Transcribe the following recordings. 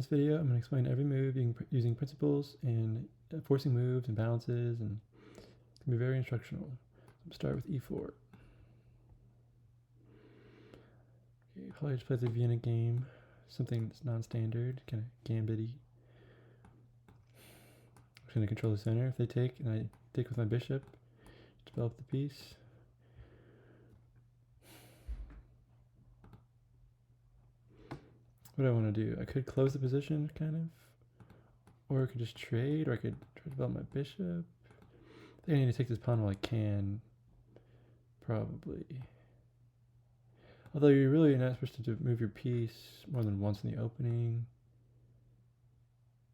this video, I'm going to explain every move using principles and forcing moves and balances, and it's going to be very instructional. So start with e4. Okay, probably just play the Vienna game, something that's non-standard, kind of gambit-y. I'm just going to control the center if they take, and I take with my bishop, develop the piece. What do I want to do? I could close the position, kind of. Or I could just trade, or I could try to develop my bishop. I think I need to take this pawn while I can. Probably. Although you're really not supposed to move your piece more than once in the opening.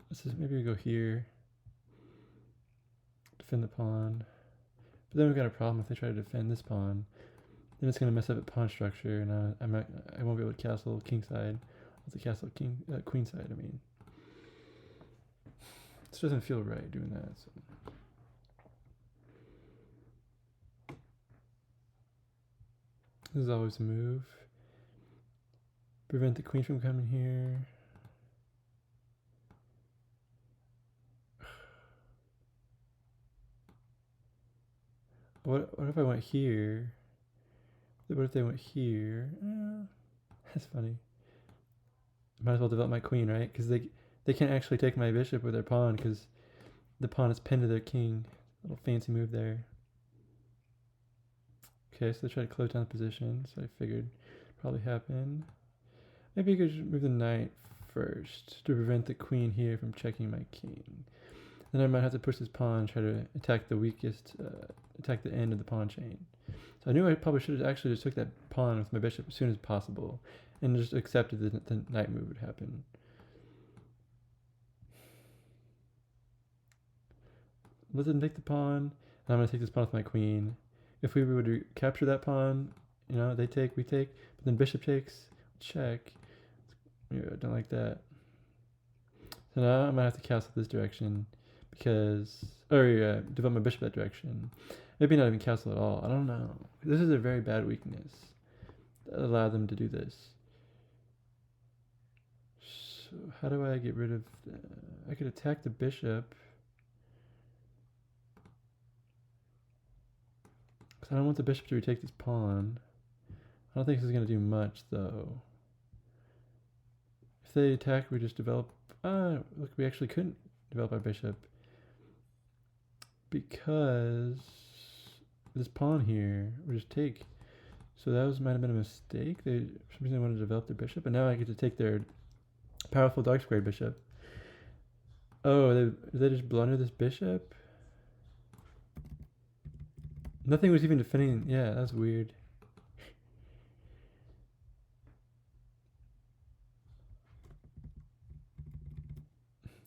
Let's just maybe we go here. Defend the pawn. But then we've got a problem if they try to defend this pawn. Then it's going to mess up a pawn structure, and I won't be able to castle kingside. What's the castle queenside? I mean, this doesn't feel right doing that. So. This is always a move. Prevent the queen from coming here. What if I went here? What if they went here? That's funny. Might as well develop my queen, right? Because they can't actually take my bishop with their pawn because the pawn is pinned to their king. Little fancy move there. Okay, so they try to close down the position, so I figured probably happen. Maybe you could move the knight first to prevent the queen here from checking my king. Then I might have to push this pawn and try to attack the weakest, attack the end of the pawn chain. So I knew I probably should have actually just took that pawn with my bishop as soon as possible and just accepted that the knight move would happen. Let them take the pawn, and I'm going to take this pawn with my queen. If we were to capture that pawn, you know, they take, we take, but then bishop takes, check. Yeah, I don't like that. So now I'm going to have to castle this direction because, or develop my bishop that direction. Maybe not even castle at all. I don't know. This is a very bad weakness that allowed them to do this. So how do I get rid of I could attack the bishop. Because I don't want the bishop to retake this pawn. I don't think this is going to do much, though. If they attack, we just develop... look, we actually couldn't develop our bishop. Because this pawn here would just take. So that might have been a mistake. For some reason they wanted to develop their bishop, and now I get to take their powerful dark squared bishop. Oh, did they just blunder this bishop? Nothing was even defending. Yeah, that's weird.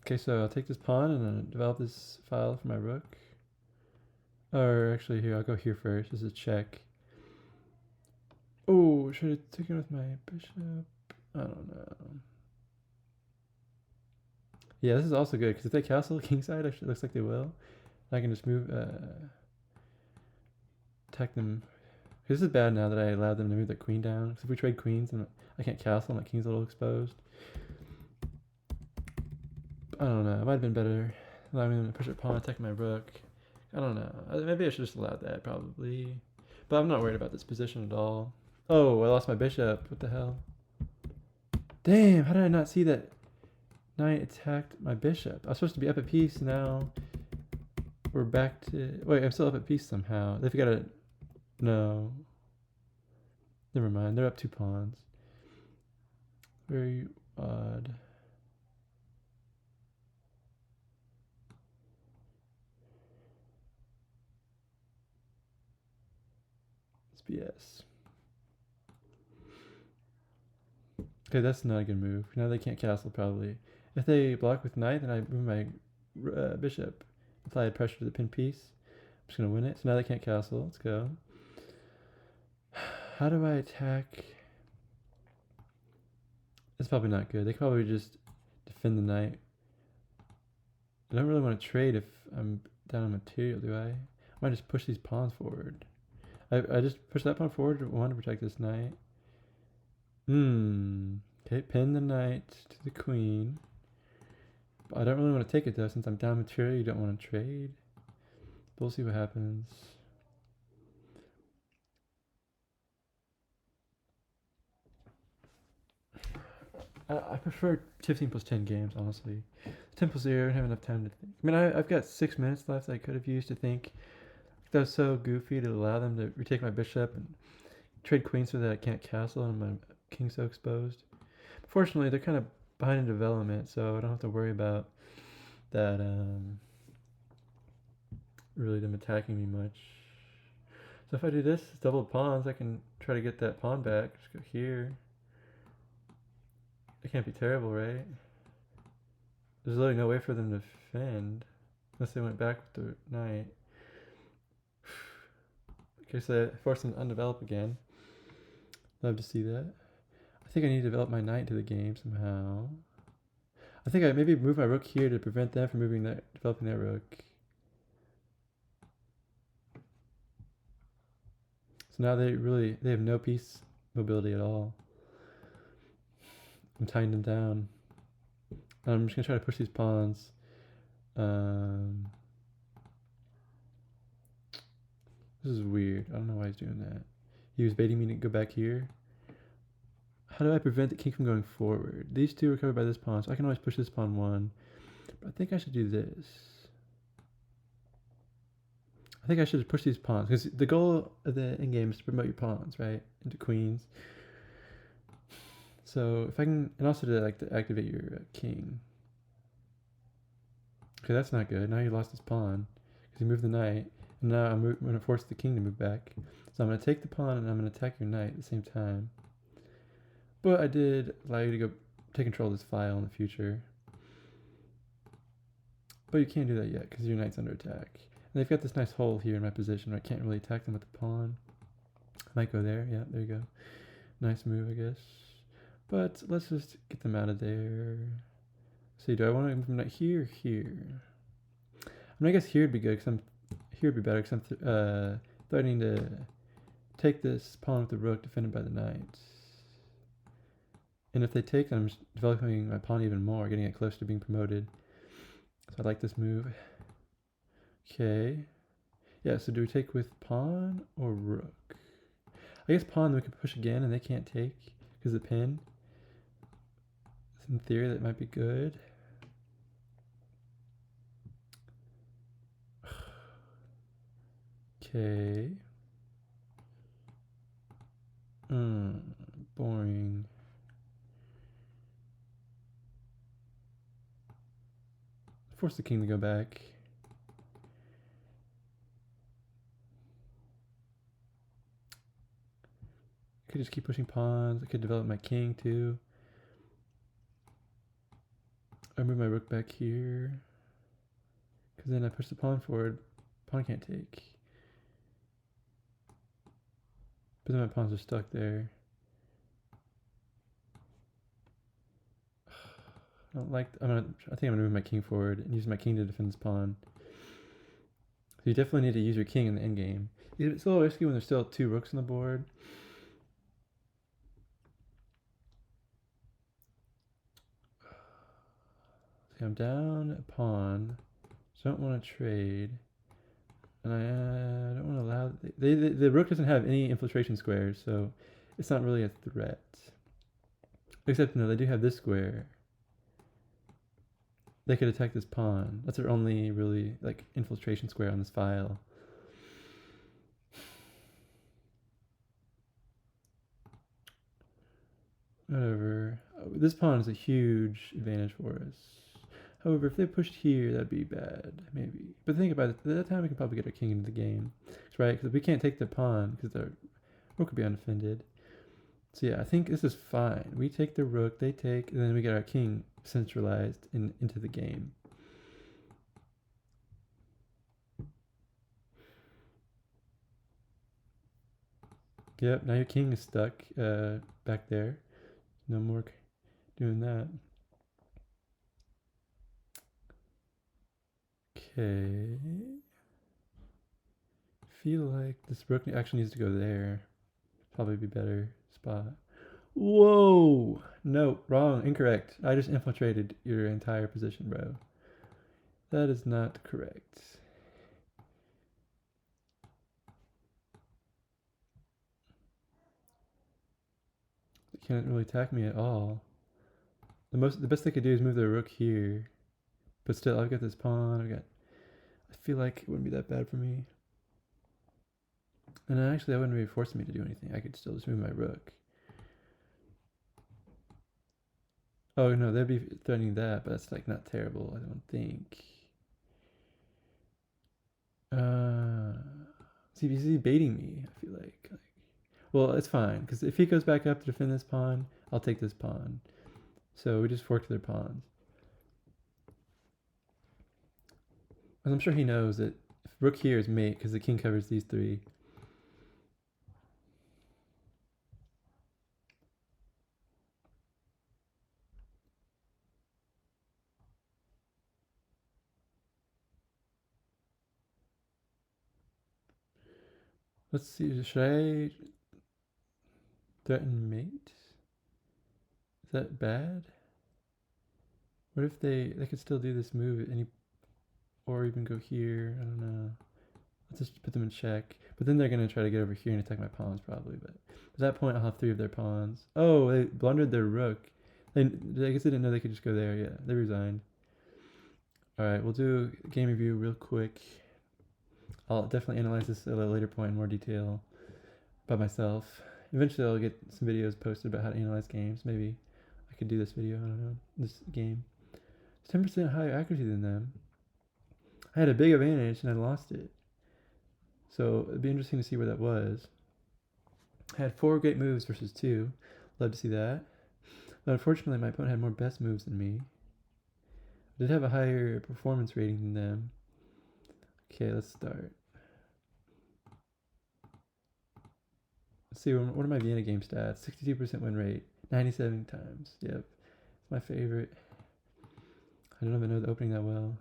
Okay, so I'll take this pawn and then develop this file for my rook. Or actually, here, I'll go here first. This is a check. Oh, should I take it with my bishop? I don't know. Yeah, this is also good, because if they castle kingside, actually looks like they will. I can just move, attack them. This is bad now that I allowed them to move the queen down. Because if we trade queens, then I can't castle, my king's a little exposed. I don't know, it might have been better allowing them to push a pawn, attack my rook. I don't know. Maybe I should just allowed that, probably. But I'm not worried about this position at all. Oh, I lost my bishop. What the hell? Damn, how did I not see that knight attacked my bishop? I was supposed to be up a piece now. We're back to... Wait, I'm still up a piece somehow. They've got to... No. Never mind, they're up 2 pawns. Very odd. BS. Okay, that's not a good move. Now they can't castle, probably. If they block with knight, then I move my bishop. Apply pressure to the pin piece. I'm just going to win it. So now they can't castle. Let's go. How do I attack? It's probably not good. They could probably just defend the knight. I don't really want to trade if I'm down on material, do I? I might just push these pawns forward. I just push that pawn forward to want to protect this knight. Okay, pin the knight to the queen. I don't really want to take it though, since I'm down material. You don't want to trade. But we'll see what happens. I prefer 15 plus 10 games, honestly. 10 plus 0, I don't have enough time to think. I mean, I've got 6 minutes left I could have used to think. That was so goofy to allow them to retake my bishop and trade queen so that I can't castle and my king's so exposed. Fortunately, they're kind of behind in development, so I don't have to worry about that, really them attacking me much. So if I do this, double pawns, I can try to get that pawn back. Just go here. It can't be terrible, right? There's literally no way for them to defend unless they went back with the knight. Okay, so I forced them to undevelop again. Love to see that. I think I need to develop my knight into the game somehow. I think I maybe move my rook here to prevent them from developing that rook. So now they have no piece mobility at all. I'm tying them down. I'm just gonna try to push these pawns. This is weird. I don't know why he's doing that. He was baiting me to go back here. How do I prevent the king from going forward? These two are covered by this pawn, so I can always push this pawn one. But I think I should do this. I think I should push these pawns, because the goal of the endgame is to promote your pawns, right? Into queens. So if I can, and also to activate your king. Okay, that's not good. Now you lost this pawn, because you moved the knight. And now I'm going to force the king to move back. So I'm going to take the pawn and I'm going to attack your knight at the same time. But I did allow you to go take control of this file in the future. But you can't do that yet because your knight's under attack. And they've got this nice hole here in my position where I can't really attack them with the pawn. I might go there. Yeah, there you go. Nice move, I guess. But let's just get them out of there. See, do I want to move them here or here? I mean, I guess here would be good because here would be better because I'm threatening to take this pawn with the rook defended by the knight. And if they take, I'm developing my pawn even more, getting it close to being promoted. So I like this move. Okay. Yeah, so do we take with pawn or rook? I guess pawn we can push again and they can't take because of the pin. In theory, that might be good. Okay. Boring. Force the king to go back. I could just keep pushing pawns. I could develop my king too. I move my rook back here. Because then I push the pawn forward. Pawn can't take. But then my pawns are stuck there. I don't like. I think I'm gonna move my king forward and use my king to defend this pawn. So you definitely need to use your king in the endgame. It's a little risky when there's still 2 rooks on the board. See, I'm down a pawn, so I don't want to trade. And I don't want to allow... the rook doesn't have any infiltration squares, so it's not really a threat. Except, no, they do have this square. They could attack this pawn. That's their only really, infiltration square on this file. Whatever. This pawn is a huge advantage for us. However, if they pushed here, that'd be bad, maybe. But think about it, at that time we can probably get our king into the game, right? Because we can't take the pawn, because the rook would be undefended. So yeah, I think this is fine. We take the rook, they take, and then we get our king centralized into the game. Yep, now your king is stuck back there. No more doing that. Okay. Feel like this rook actually needs to go there. Probably be better spot. Whoa! No, wrong, incorrect. I just infiltrated your entire position, bro. That is not correct. They can't really attack me at all. The best they could do is move their rook here. But still, I've got this pawn. I feel like it wouldn't be that bad for me. And actually, that wouldn't be forcing me to do anything. I could still just move my rook. Oh no, they'd be threatening that, but that's like not terrible, I don't think. See, he's baiting me, I feel like. Well, it's fine, because if he goes back up to defend this pawn, I'll take this pawn. So we just forked their pawns. And I'm sure he knows that if rook here is mate, because the king covers these three. Let's see, should I threaten mate? Is that bad? What if they could still do this move at any, or even go here? I don't know. Let's just put them in check. But then they're gonna try to get over here and attack my pawns probably. But at that point, I'll have three of their pawns. Oh, they blundered their rook. I guess they didn't know they could just go there. Yeah, they resigned. All right, we'll do a game review real quick. I'll definitely analyze this at a later point in more detail by myself. Eventually, I'll get some videos posted about how to analyze games. Maybe I could do this video. I don't know. This game. It's 10% higher accuracy than them. I had a big advantage and I lost it. So it'd be interesting to see where that was. I had 4 great moves versus 2. Love to see that. But unfortunately, my opponent had more best moves than me. I did have a higher performance rating than them. Okay, let's start. Let's see, what are my Vienna game stats? 62% win rate, 97 times. Yep, it's my favorite. I don't even know the opening that well.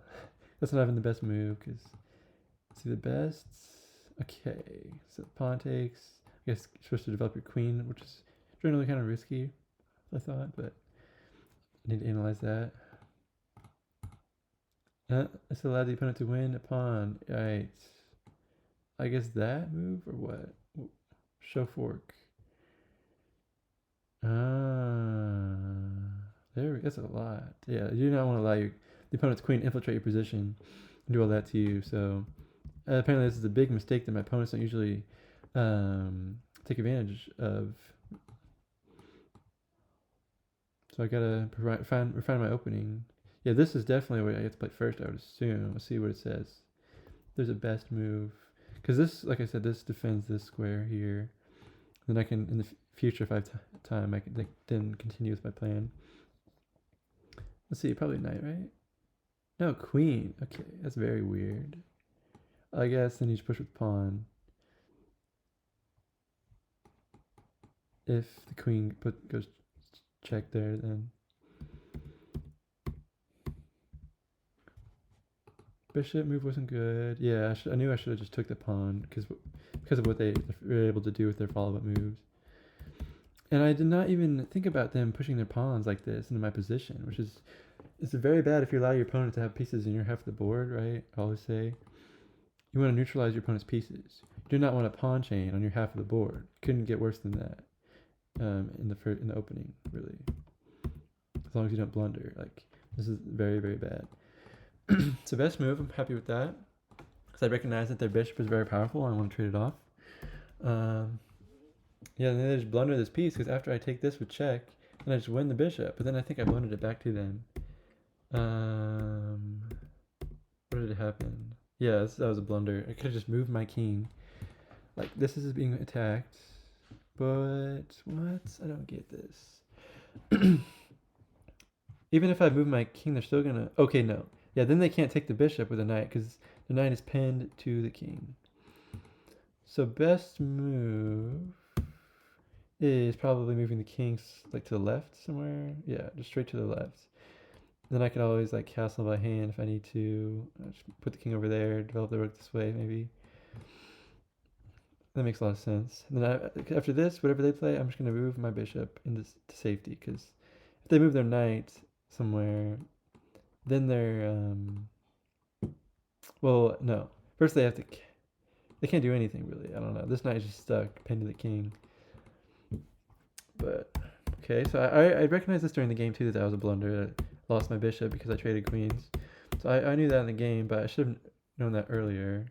That's not even the best move, because, let's see, the best. Okay, so pawn takes. I guess you're supposed to develop your queen, which is generally kind of risky, I thought, but I need to analyze that. This allowed the opponent to win a pawn. Right. I guess that move or what? Show fork. That's a lot. Yeah, you do not want to allow the opponent's queen to infiltrate your position and do all that to you. So apparently this is a big mistake that my opponents don't usually take advantage of. So I gotta refine my opening. Yeah, this is definitely what I get to play first, I would assume. Let's see what it says. There's a best move. Because this, like I said, this defends this square here. Then I can, in the future, if I have time, I can then continue with my plan. Let's see, probably knight, right? No, queen. Okay, that's very weird. I guess then you just push with pawn. If the queen goes check there, then bishop move wasn't good. Yeah, I knew I should have just took the pawn because of what they were able to do with their follow-up moves. And I did not even think about them pushing their pawns like this into my position, which is it's very bad if you allow your opponent to have pieces in your half of the board, right? I always say you want to neutralize your opponent's pieces. You do not want a pawn chain on your half of the board. Couldn't get worse than that in the opening, really. As long as you don't blunder, like this is very, very bad. It's the best move. I'm happy with that because I recognize that their bishop is very powerful. And I want to trade it off. Yeah, and then they just blunder this piece because after I take this with check, then I just win the bishop. But then I think I blundered it back to them. What did it happen? Yeah, that was a blunder. I could have just moved my king. Like, this is being attacked. But, what? I don't get this. Even if I move my king, they're still gonna... Okay, no. Yeah, then they can't take the bishop with a knight because the knight is pinned to the king. So best move is probably moving the king like to the left somewhere. Yeah, just straight to the left. Then I could always like castle by hand if I need to. Just put the king over there, develop the rook this way maybe. That makes a lot of sense. And then after this, whatever they play, I'm just gonna move my bishop into to safety because if they move their knight somewhere, then they're well, no. First they have to. They can't do anything really. I don't know. This knight is just stuck, pinned to the king. But okay, so I recognized this during the game too that was a blunder. I lost my bishop because I traded queens. So I knew that in the game, but I should have known that earlier.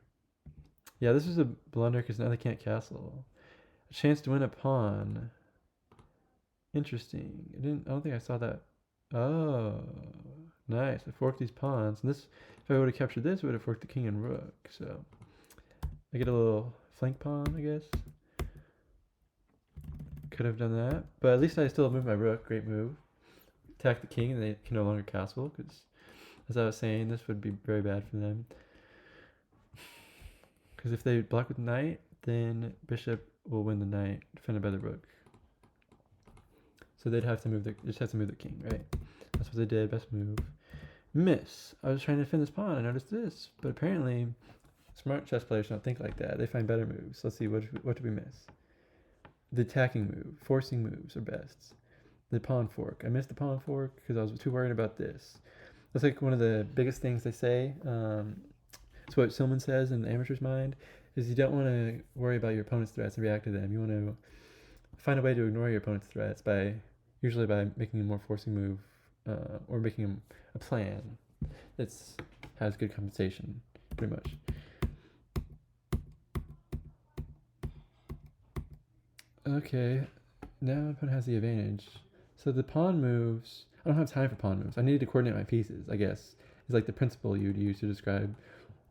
Yeah, this is a blunder because now they can't castle. A chance to win a pawn. Interesting. I don't think I saw that. Oh, nice. I forked these pawns. And this, if I would have captured this, I would have forked the king and rook. So I get a little flank pawn, I guess. Could have done that, but at least I still moved my rook. Great move. Attack the king, and they can no longer castle. Because, as I was saying, this would be very bad for them. Because if they block with knight, then bishop will win the knight, defended by the rook. So they'd have to move just have to move the king, right? That's what they did. Best move. Miss. I was trying to defend this pawn. I noticed this, but apparently, smart chess players don't think like that. They find better moves. Let's see what did we miss. The attacking move, forcing moves are best. The pawn fork. I missed the pawn fork because I was too worried about this. That's like one of the biggest things they say. It's what Silman says in the amateur's mind, is you don't want to worry about your opponent's threats and react to them. You want to find a way to ignore your opponent's threats usually by making a more forcing move or making a plan that has good compensation, pretty much. Okay, now my opponent has the advantage. So the pawn moves, I don't have time for pawn moves. I needed to coordinate my pieces, I guess. It's like the principle you'd use to describe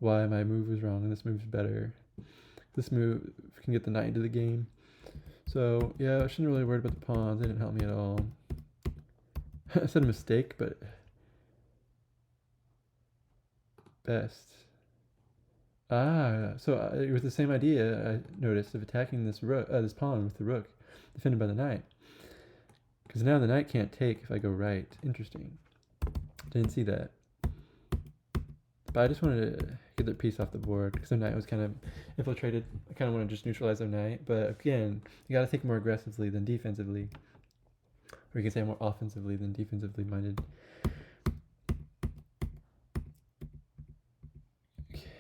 why my move was wrong and this move's better. This move can get the knight into the game. So yeah, I shouldn't really worry about the pawns. They didn't help me at all. I said a mistake, but best. So with the same idea, I noticed of attacking this pawn with the rook, defended by the knight. Because now the knight can't take if I go right. Interesting. Didn't see that. But I just wanted to get their piece off the board because their knight was kind of infiltrated. I kind of want to just neutralize their knight. But again, you got to think more aggressively than defensively. Or you can say more offensively than defensively minded.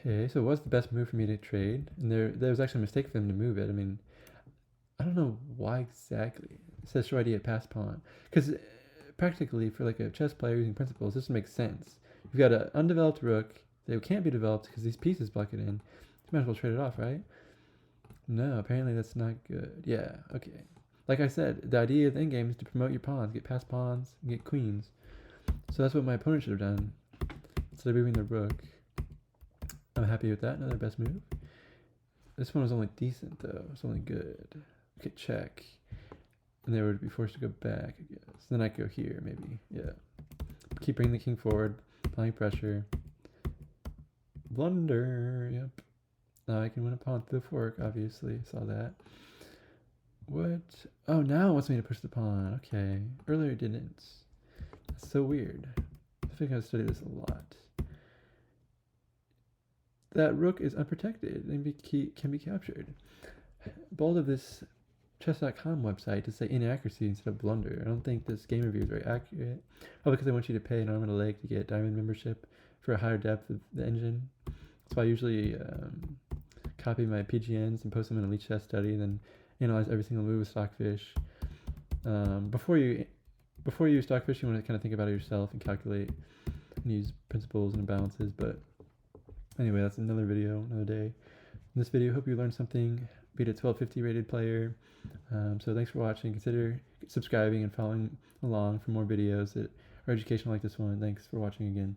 Okay, so what's the best move for me to trade? And there was actually a mistake for them to move it. I mean, I don't know why exactly. It says show idea pass pawn. Because practically for like a chess player using principles, this makes sense. You've got an undeveloped rook that can't be developed because these pieces block it in. You might as well trade it off, right? No, apparently that's not good. Yeah, okay. Like I said, the idea of the endgame is to promote your pawns, get past pawns, and get queens. So that's what my opponent should have done. Instead of moving the rook. I'm happy with that. Another best move. This one was only decent though. It's only good. Okay, check. And they would be forced to go back, I guess. Then I could go here, maybe. Yeah. Keep bringing the king forward. Applying pressure. Blunder. Yep. Now I can win a pawn through the fork, obviously. Saw that. What? Oh, now it wants me to push the pawn. Okay. Earlier it didn't. That's so weird. I think I've studied this a lot. That rook is unprotected and can be captured. Bold of this chess.com website to say inaccuracy instead of blunder. I don't think this game review is very accurate. Oh, because they want you to pay an arm and a leg to get diamond membership for a higher depth of the engine. So I usually copy my PGNs and post them in Elite Chess Study and then analyze every single move with Stockfish. Before you use Stockfish, you want to kind of think about it yourself and calculate and use principles and balances. But anyway, that's another video, another day. In this video, hope you learned something. Beat a 1250 rated player. So thanks for watching. Consider subscribing and following along for more videos that are educational like this one. Thanks for watching again.